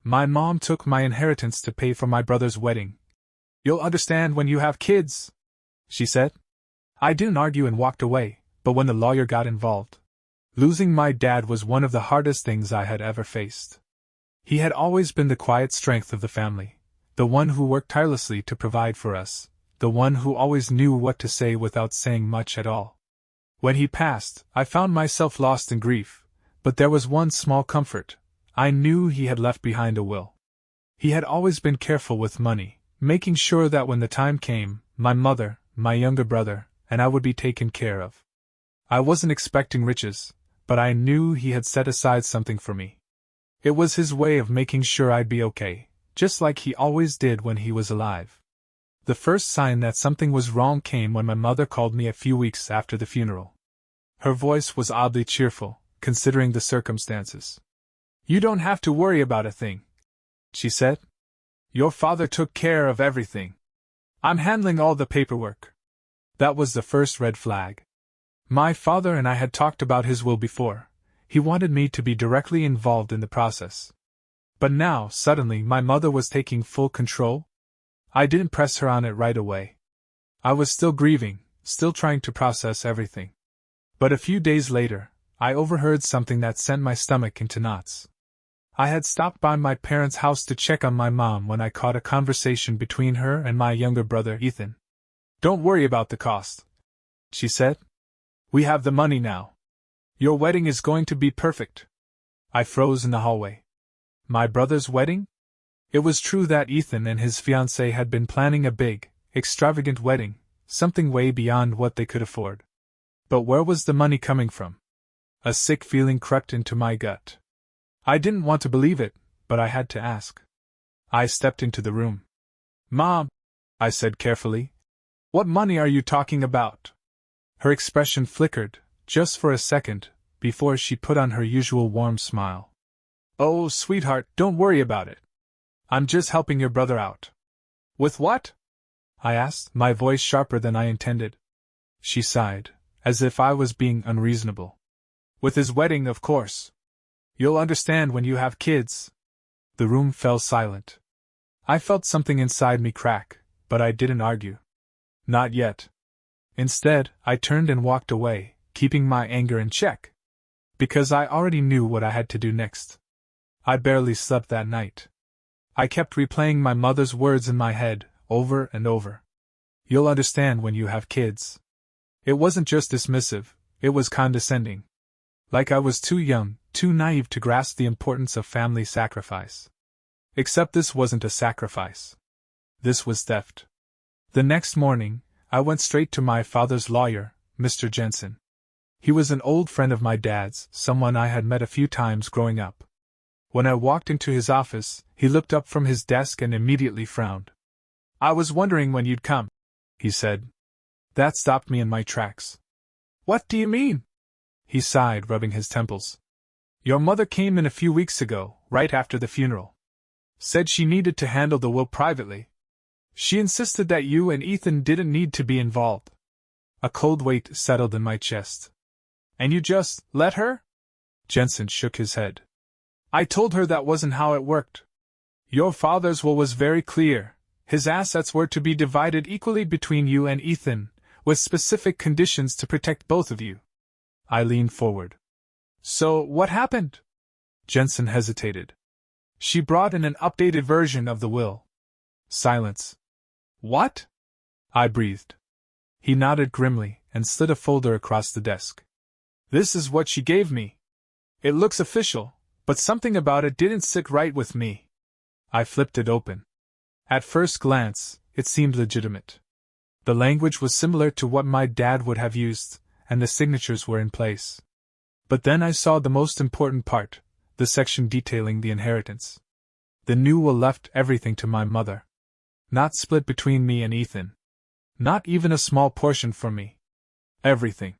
My mom took my inheritance to pay for my brother's wedding. You'll understand when you have kids, she said. I didn't argue and walked away, but when the lawyer got involved, losing my dad was one of the hardest things I had ever faced. He had always been the quiet strength of the family, the one who worked tirelessly to provide for us, the one who always knew what to say without saying much at all. When he passed, I found myself lost in grief, but there was one small comfort. I knew he had left behind a will. He had always been careful with money, making sure that when the time came, my mother, my younger brother, and I would be taken care of. I wasn't expecting riches, but I knew he had set aside something for me. It was his way of making sure I'd be okay, just like he always did when he was alive. The first sign that something was wrong came when my mother called me a few weeks after the funeral. Her voice was oddly cheerful, considering the circumstances. You don't have to worry about a thing, she said. Your father took care of everything. I'm handling all the paperwork. That was the first red flag. My father and I had talked about his will before. He wanted me to be directly involved in the process. But now, suddenly, my mother was taking full control? I didn't press her on it right away. I was still grieving, still trying to process everything. But a few days later, I overheard something that sent my stomach into knots. I had stopped by my parents' house to check on my mom when I caught a conversation between her and my younger brother Ethan. Don't worry about the cost, she said. We have the money now. Your wedding is going to be perfect. I froze in the hallway. My brother's wedding? It was true that Ethan and his fiancée had been planning a big, extravagant wedding, something way beyond what they could afford. But where was the money coming from? A sick feeling crept into my gut. I didn't want to believe it, but I had to ask. I stepped into the room. Mom, I said carefully, what money are you talking about? Her expression flickered, just for a second, before she put on her usual warm smile. Oh, sweetheart, don't worry about it. I'm just helping your brother out. With what? I asked, my voice sharper than I intended. She sighed, as if I was being unreasonable. With his wedding, of course. You'll understand when you have kids. The room fell silent. I felt something inside me crack, but I didn't argue. Not yet. Instead, I turned and walked away, keeping my anger in check. Because I already knew what I had to do next. I barely slept that night. I kept replaying my mother's words in my head, over and over. You'll understand when you have kids. It wasn't just dismissive, it was condescending. Like I was too young, too naive to grasp the importance of family sacrifice. Except this wasn't a sacrifice. This was theft. The next morning, I went straight to my father's lawyer, Mr. Jensen. He was an old friend of my dad's, someone I had met a few times growing up. When I walked into his office, he looked up from his desk and immediately frowned. I was wondering when you'd come, he said. That stopped me in my tracks. What do you mean? He sighed, rubbing his temples. Your mother came in a few weeks ago, right after the funeral. Said she needed to handle the will privately. She insisted that you and Ethan didn't need to be involved. A cold weight settled in my chest. And you just let her? Jensen shook his head. I told her that wasn't how it worked. Your father's will was very clear. His assets were to be divided equally between you and Ethan, with specific conditions to protect both of you. I leaned forward. So, what happened? Jensen hesitated. She brought in an updated version of the will. Silence. What? I breathed. He nodded grimly and slid a folder across the desk. This is what she gave me. It looks official, but something about it didn't sit right with me. I flipped it open. At first glance, it seemed legitimate. The language was similar to what my dad would have used, and the signatures were in place. But then I saw the most important part, the section detailing the inheritance. The new will left everything to my mother. Not split between me and Ethan. Not even a small portion for me. Everything.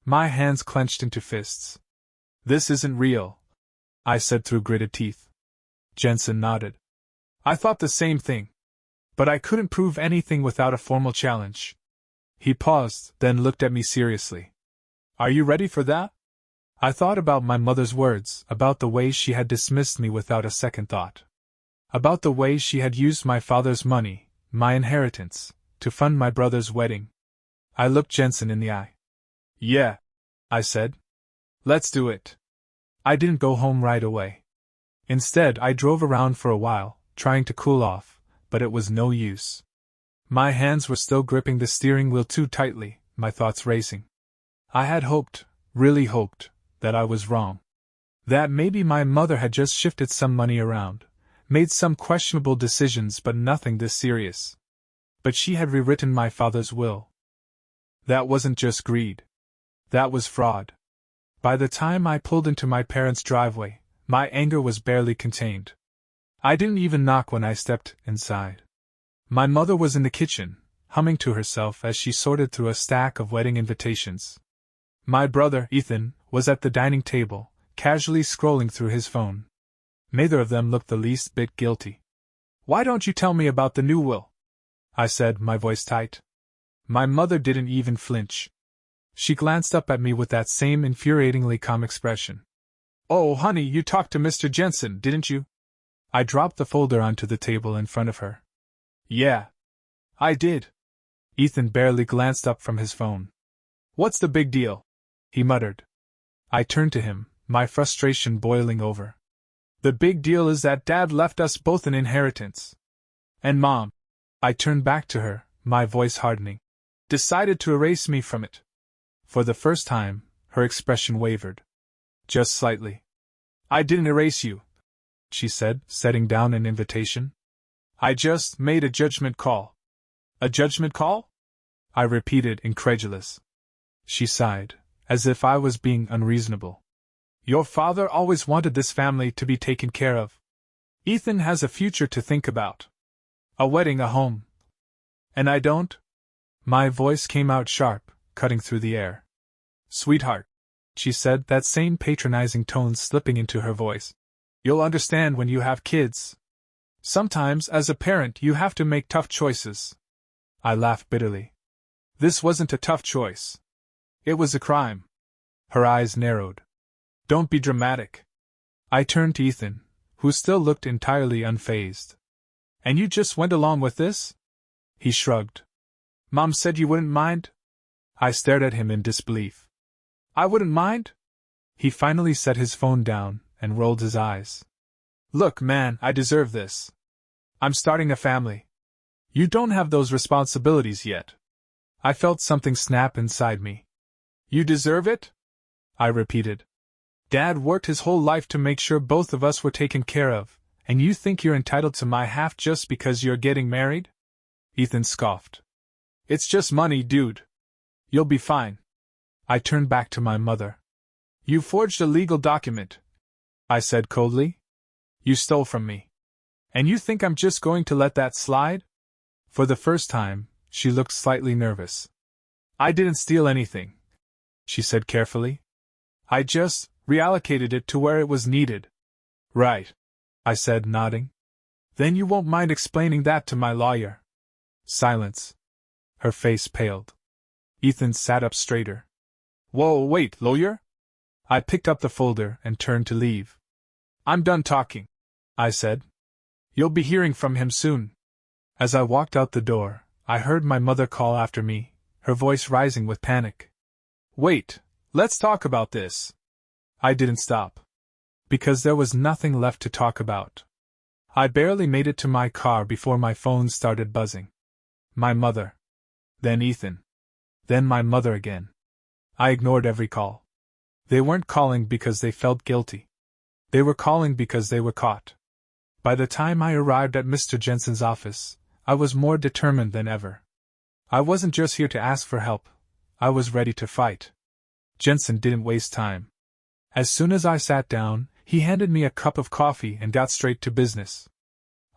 My hands clenched into fists. This isn't real, I said through gritted teeth. Jensen nodded. I thought the same thing. But I couldn't prove anything without a formal challenge. He paused, then looked at me seriously. Are you ready for that? I thought about my mother's words, about the way she had dismissed me without a second thought. About the way she had used my father's money, my inheritance, to fund my brother's wedding. I looked Jensen in the eye. Yeah, I said. Let's do it. I didn't go home right away. Instead, I drove around for a while, trying to cool off, but it was no use. My hands were still gripping the steering wheel too tightly, my thoughts racing. I had hoped, really hoped, that I was wrong. That maybe my mother had just shifted some money around, made some questionable decisions, but nothing this serious. But she had rewritten my father's will. That wasn't just greed. That was fraud. By the time I pulled into my parents' driveway, my anger was barely contained. I didn't even knock when I stepped inside. My mother was in the kitchen, humming to herself as she sorted through a stack of wedding invitations. My brother, Ethan, was at the dining table, casually scrolling through his phone. Neither of them looked the least bit guilty. "Why don't you tell me about the new will?" I said, my voice tight. My mother didn't even flinch. She glanced up at me with that same infuriatingly calm expression. "Oh, honey, you talked to Mr. Jensen, didn't you?" I dropped the folder onto the table in front of her. "Yeah, I did." Ethan barely glanced up from his phone. "What's the big deal?" he muttered. I turned to him, my frustration boiling over. "The big deal is that Dad left us both an inheritance. And Mom," I turned back to her, my voice hardening, "decided to erase me from it." For the first time, her expression wavered. Just slightly. "I didn't erase you," she said, setting down an invitation. "I just made a judgment call." "A judgment call?" I repeated, incredulous. She sighed, as if I was being unreasonable. "Your father always wanted this family to be taken care of. Ethan has a future to think about. A wedding, a home. And I don't?" My voice came out sharp, cutting through the air. "Sweetheart," she said, that same patronizing tone slipping into her voice. "You'll understand when you have kids. Sometimes, as a parent, you have to make tough choices." I laughed bitterly. This wasn't a tough choice. It was a crime. Her eyes narrowed. "Don't be dramatic." I turned to Ethan, who still looked entirely unfazed. "And you just went along with this?" He shrugged. "Mom said you wouldn't mind?" I stared at him in disbelief. "I wouldn't mind?" He finally set his phone down and rolled his eyes. "Look, man, I deserve this. I'm starting a family. You don't have those responsibilities yet." I felt something snap inside me. "You deserve it?" I repeated. "Dad worked his whole life to make sure both of us were taken care of, and you think you're entitled to my half just because you're getting married?" Ethan scoffed. "It's just money, dude. You'll be fine." I turned back to my mother. "You forged a legal document," I said coldly. "You stole from me. And you think I'm just going to let that slide?" For the first time, she looked slightly nervous. "I didn't steal anything," she said carefully. "I just reallocated it to where it was needed." "Right," I said, nodding. "Then you won't mind explaining that to my lawyer." Silence. Her face paled. Ethan sat up straighter. "Whoa, wait, lawyer?" I picked up the folder and turned to leave. "I'm done talking," I said. "You'll be hearing from him soon." As I walked out the door, I heard my mother call after me, her voice rising with panic. "Wait, let's talk about this." I didn't stop. Because there was nothing left to talk about. I barely made it to my car before my phone started buzzing. My mother. Then Ethan. Then my mother again. I ignored every call. They weren't calling because they felt guilty. They were calling because they were caught. By the time I arrived at Mr. Jensen's office, I was more determined than ever. I wasn't just here to ask for help. I was ready to fight. Jensen didn't waste time. As soon as I sat down, he handed me a cup of coffee and got straight to business.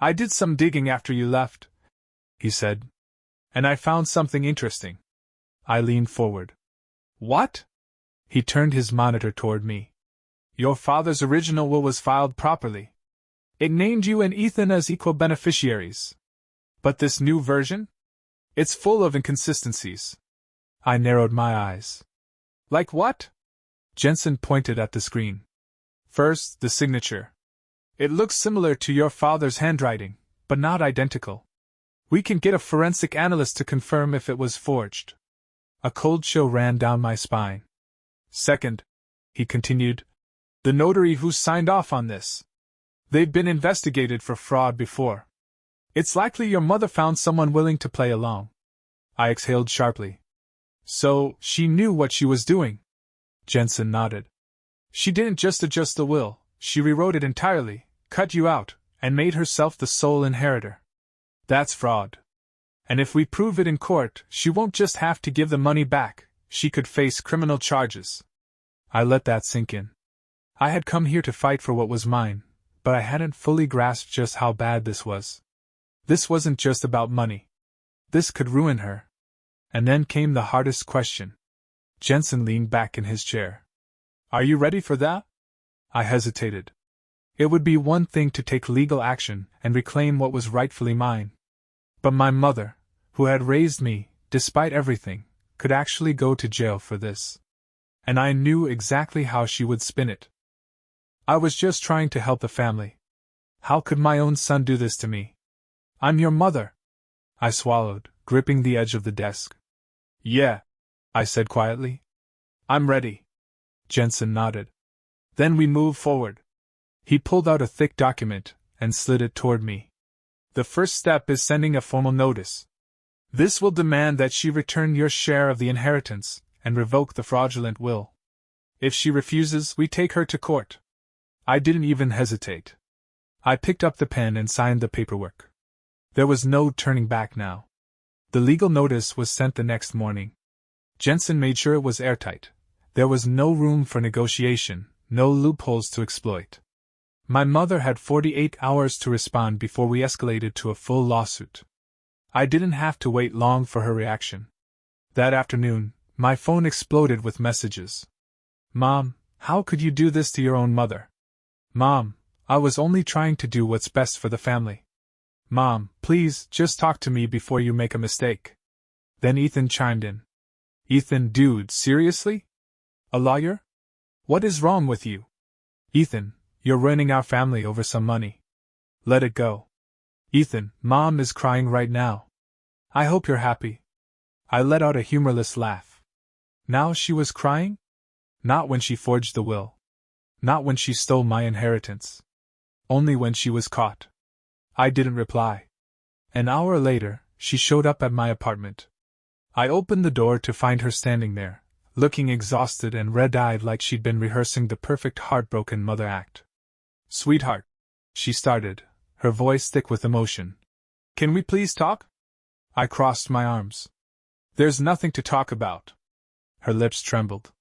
"I did some digging after you left," he said. "And I found something interesting." I leaned forward. "What?" He turned his monitor toward me. "Your father's original will was filed properly. It named you and Ethan as equal beneficiaries. But this new version? It's full of inconsistencies." I narrowed my eyes. "Like what?" Jensen pointed at the screen. "First, the signature. It looks similar to your father's handwriting, but not identical. We can get a forensic analyst to confirm if it was forged. A cold chill ran down my spine. Second, he continued, the notary who signed off on this. They've been investigated for fraud before. It's likely your mother found someone willing to play along. I exhaled sharply. So, she knew what she was doing? Jensen nodded. She didn't just adjust the will, she rewrote it entirely, cut you out, and made herself the sole inheritor. That's fraud. And if we prove it in court, she won't just have to give the money back, she could face criminal charges. I let that sink in. I had come here to fight for what was mine, but I hadn't fully grasped just how bad this was. This wasn't just about money. This could ruin her. And then came the hardest question. Jensen leaned back in his chair. Are you ready for that? I hesitated. It would be one thing to take legal action and reclaim what was rightfully mine. But my mother, who had raised me, despite everything, could actually go to jail for this. And I knew exactly how she would spin it. I was just trying to help the family. How could my own son do this to me? I'm your mother. I swallowed, gripping the edge of the desk. Yeah, I said quietly. I'm ready. Jensen nodded. Then we moved forward. He pulled out a thick document and slid it toward me. The first step is sending a formal notice. This will demand that she return your share of the inheritance and revoke the fraudulent will. If she refuses, we take her to court. I didn't even hesitate. I picked up the pen and signed the paperwork. There was no turning back now. The legal notice was sent the next morning. Jensen made sure it was airtight. There was no room for negotiation, no loopholes to exploit. My mother had 48 hours to respond before we escalated to a full lawsuit. I didn't have to wait long for her reaction. That afternoon, my phone exploded with messages. Mom, how could you do this to your own mother? Mom, I was only trying to do what's best for the family. Mom, please, just talk to me before you make a mistake. Then Ethan chimed in. Ethan, dude, seriously? A lawyer? What is wrong with you? Ethan, you're ruining our family over some money. Let it go. Ethan, Mom is crying right now. I hope you're happy. I let out a humorless laugh. Now she was crying? Not when she forged the will. Not when she stole my inheritance. Only when she was caught. I didn't reply. An hour later, she showed up at my apartment. I opened the door to find her standing there, looking exhausted and red-eyed like she'd been rehearsing the perfect heartbroken mother act. Sweetheart, she started, her voice thick with emotion. Can we please talk? I crossed my arms. There's nothing to talk about. Her lips trembled.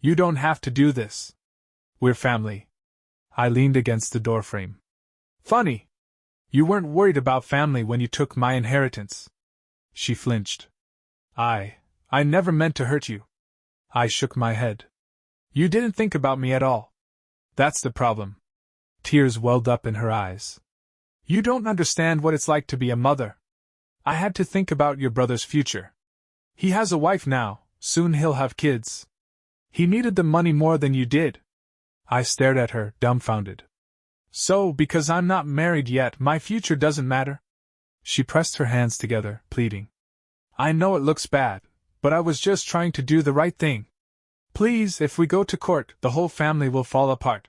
You don't have to do this. We're family. I leaned against the doorframe. Funny. You weren't worried about family when you took my inheritance. She flinched. I never meant to hurt you. I shook my head. You didn't think about me at all. That's the problem. Tears welled up in her eyes. You don't understand what it's like to be a mother. I had to think about your brother's future. He has a wife now, soon he'll have kids. He needed the money more than you did. I stared at her, dumbfounded. So, because I'm not married yet, my future doesn't matter? She pressed her hands together, pleading. I know it looks bad, but I was just trying to do the right thing. Please, if we go to court, the whole family will fall apart.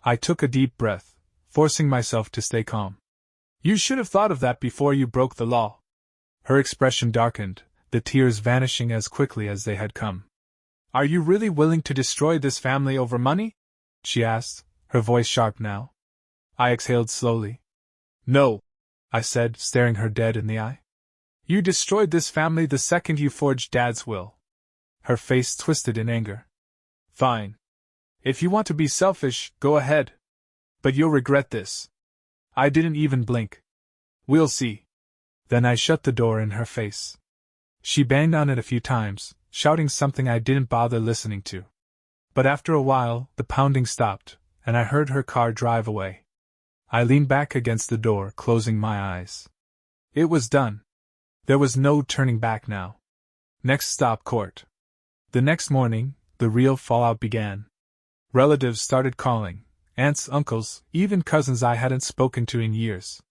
I took a deep breath, forcing myself to stay calm. You should have thought of that before you broke the law. Her expression darkened, the tears vanishing as quickly as they had come. Are you really willing to destroy this family over money? She asked, her voice sharp now. I exhaled slowly. No, I said, staring her dead in the eye. You destroyed this family the second you forged Dad's will. Her face twisted in anger. Fine. If you want to be selfish, go ahead. But you'll regret this. I didn't even blink. We'll see. Then I shut the door in her face. She banged on it a few times, shouting something I didn't bother listening to. But after a while, the pounding stopped, and I heard her car drive away. I leaned back against the door, closing my eyes. It was done. There was no turning back now. Next stop, court. The next morning, the real fallout began. Relatives started calling, aunts, uncles, even cousins I hadn't spoken to in years.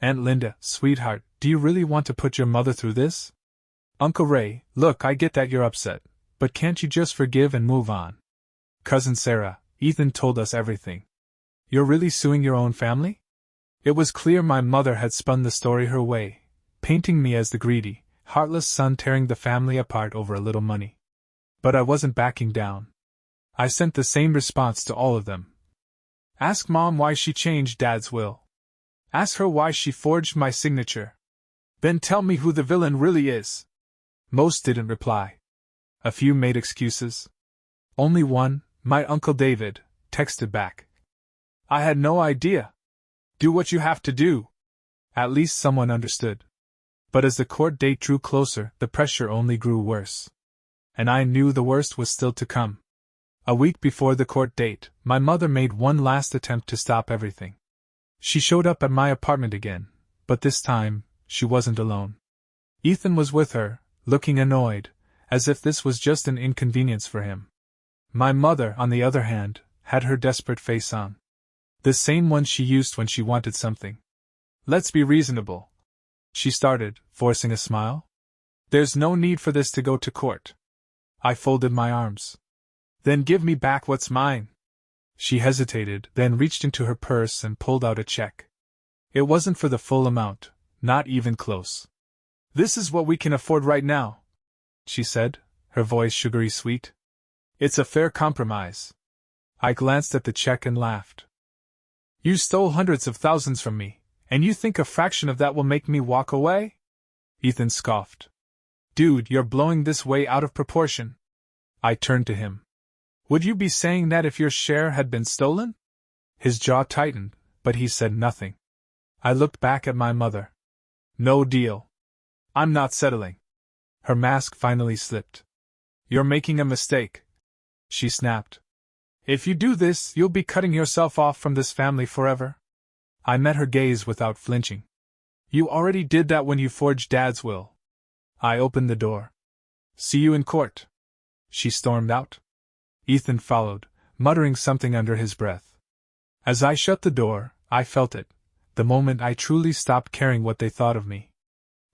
Aunt Linda, sweetheart, do you really want to put your mother through this? Uncle Ray, look, I get that you're upset, but can't you just forgive and move on? Cousin Sarah, Ethan told us everything. You're really suing your own family? It was clear my mother had spun the story her way, painting me as the greedy, heartless son tearing the family apart over a little money. But I wasn't backing down. I sent the same response to all of them. Ask Mom why she changed Dad's will. Ask her why she forged my signature. Then tell me who the villain really is. Most didn't reply. A few made excuses. Only one, my Uncle David, texted back. I had no idea. Do what you have to do. At least someone understood. But as the court date drew closer, the pressure only grew worse. And I knew the worst was still to come. A week before the court date, my mother made one last attempt to stop everything. She showed up at my apartment again, but this time, she wasn't alone. Ethan was with her, looking annoyed, as if this was just an inconvenience for him. My mother, on the other hand, had her desperate face on. The same one she used when she wanted something. Let's be reasonable, she started, forcing a smile. There's no need for this to go to court. I folded my arms. Then give me back what's mine. She hesitated, then reached into her purse and pulled out a check. It wasn't for the full amount, not even close. This is what we can afford right now, she said, her voice sugary sweet. It's a fair compromise. I glanced at the check and laughed. You stole hundreds of thousands from me, and you think a fraction of that will make me walk away? Ethan scoffed. Dude, you're blowing this way out of proportion. I turned to him. Would you be saying that if your share had been stolen? His jaw tightened, but he said nothing. I looked back at my mother. No deal. I'm not settling. Her mask finally slipped. You're making a mistake, she snapped. If you do this, you'll be cutting yourself off from this family forever. I met her gaze without flinching. You already did that when you forged Dad's will. I opened the door. See you in court. She stormed out. Ethan followed, muttering something under his breath. As I shut the door, I felt it, the moment I truly stopped caring what they thought of me.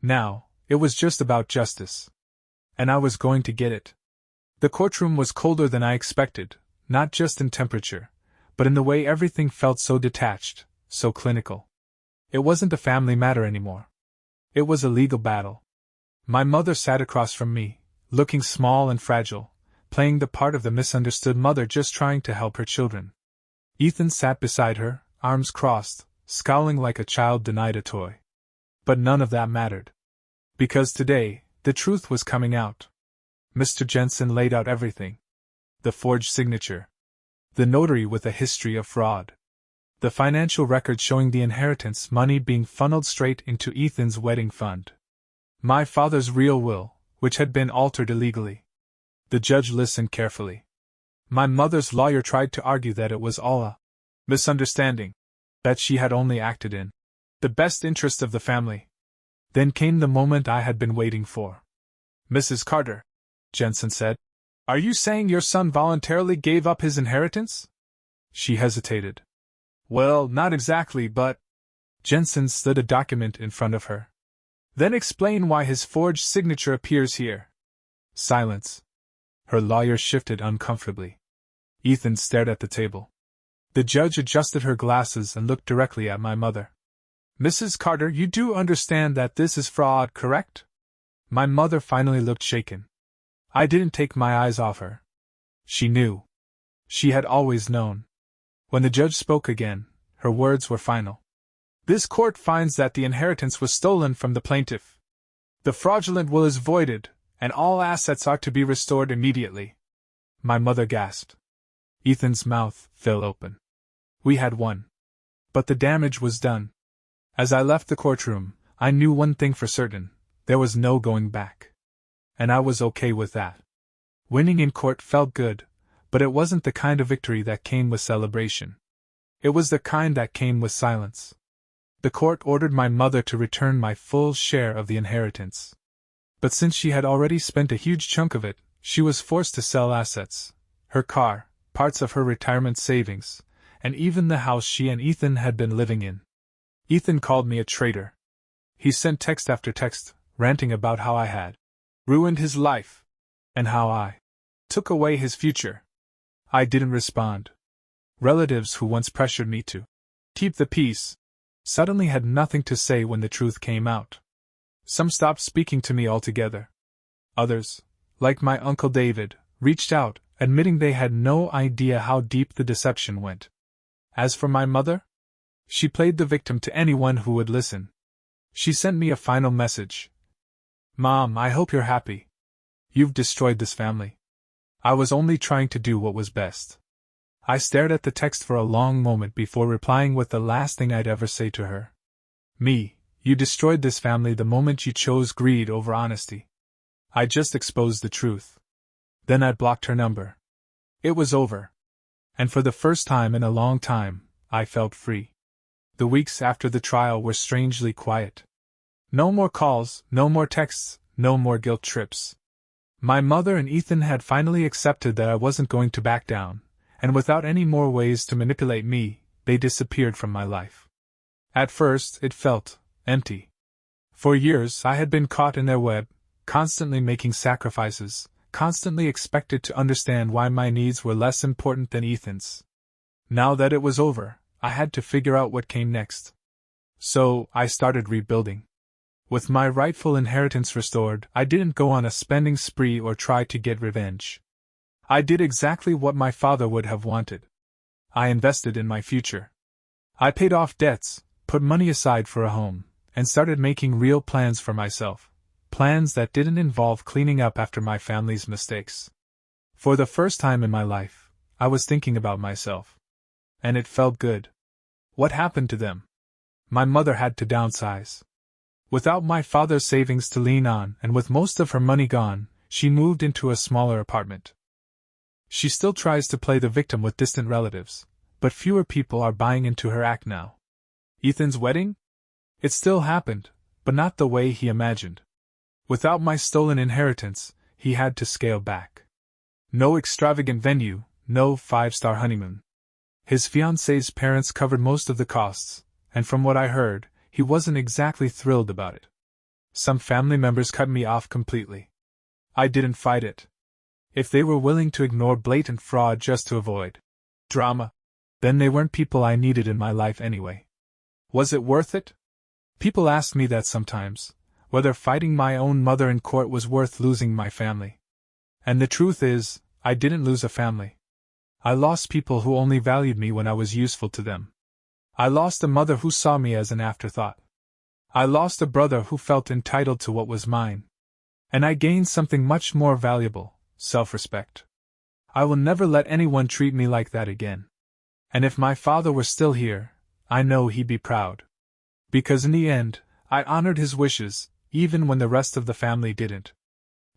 Now, it was just about justice. And I was going to get it. The courtroom was colder than I expected, not just in temperature, but in the way everything felt so detached, so clinical. It wasn't a family matter anymore. It was a legal battle. My mother sat across from me, looking small and fragile, playing the part of the misunderstood mother just trying to help her children. Ethan sat beside her, arms crossed, scowling like a child denied a toy. But none of that mattered. Because today, the truth was coming out. Mr. Jensen laid out everything. The forged signature. The notary with a history of fraud. The financial record showing the inheritance money being funneled straight into Ethan's wedding fund. My father's real will, which had been altered illegally. The judge listened carefully. My mother's lawyer tried to argue that it was all a misunderstanding, that she had only acted in the best interest of the family. Then came the moment I had been waiting for. Mrs. Carter, Jensen said, are you saying your son voluntarily gave up his inheritance? She hesitated. Well, not exactly, but... Jensen slid a document in front of her. Then explain why his forged signature appears here. Silence. Her lawyer shifted uncomfortably. Ethan stared at the table. The judge adjusted her glasses and looked directly at my mother. Mrs. Carter, you do understand that this is fraud, correct? My mother finally looked shaken. I didn't take my eyes off her. She knew. She had always known. When the judge spoke again, her words were final. This court finds that the inheritance was stolen from the plaintiff. The fraudulent will is voided, and all assets are to be restored immediately. My mother gasped. Ethan's mouth fell open. We had won. But the damage was done. As I left the courtroom, I knew one thing for certain: there was no going back. And I was okay with that. Winning in court felt good, but it wasn't the kind of victory that came with celebration. It was the kind that came with silence. The court ordered my mother to return my full share of the inheritance. But since she had already spent a huge chunk of it, she was forced to sell assets, her car, parts of her retirement savings, and even the house she and Ethan had been living in. Ethan called me a traitor. He sent text after text, ranting about how I had ruined his life, and how I took away his future. I didn't respond. Relatives who once pressured me to keep the peace suddenly had nothing to say when the truth came out. Some stopped speaking to me altogether. Others, like my Uncle David, reached out, admitting they had no idea how deep the deception went. As for my mother, she played the victim to anyone who would listen. She sent me a final message. "Mom, I hope you're happy. You've destroyed this family. I was only trying to do what was best." I stared at the text for a long moment before replying with the last thing I'd ever say to her. "Me, you destroyed this family the moment you chose greed over honesty." I just exposed the truth. Then I blocked her number. It was over. And for the first time in a long time, I felt free. The weeks after the trial were strangely quiet. No more calls, no more texts, no more guilt trips. My mother and Ethan had finally accepted that I wasn't going to back down, and without any more ways to manipulate me, they disappeared from my life. At first, it felt empty. For years, I had been caught in their web, constantly making sacrifices, constantly expected to understand why my needs were less important than Ethan's. Now that it was over, I had to figure out what came next. So, I started rebuilding. With my rightful inheritance restored, I didn't go on a spending spree or try to get revenge. I did exactly what my father would have wanted. I invested in my future. I paid off debts, put money aside for a home, and started making real plans for myself. Plans that didn't involve cleaning up after my family's mistakes. For the first time in my life, I was thinking about myself. And it felt good. What happened to them? My mother had to downsize. Without my father's savings to lean on, and with most of her money gone, she moved into a smaller apartment. She still tries to play the victim with distant relatives, but fewer people are buying into her act now. Ethan's wedding? It still happened, but not the way he imagined. Without my stolen inheritance, he had to scale back. No extravagant venue, no 5-star honeymoon. His fiancée's parents covered most of the costs, and from what I heard, he wasn't exactly thrilled about it. Some family members cut me off completely. I didn't fight it. If they were willing to ignore blatant fraud just to avoid drama, then they weren't people I needed in my life anyway. Was it worth it? People ask me that sometimes, whether fighting my own mother in court was worth losing my family. And the truth is, I didn't lose a family. I lost people who only valued me when I was useful to them. I lost a mother who saw me as an afterthought. I lost a brother who felt entitled to what was mine. And I gained something much more valuable, self-respect. I will never let anyone treat me like that again. And if my father were still here, I know he'd be proud. Because in the end, I honored his wishes, even when the rest of the family didn't.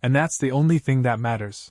And that's the only thing that matters.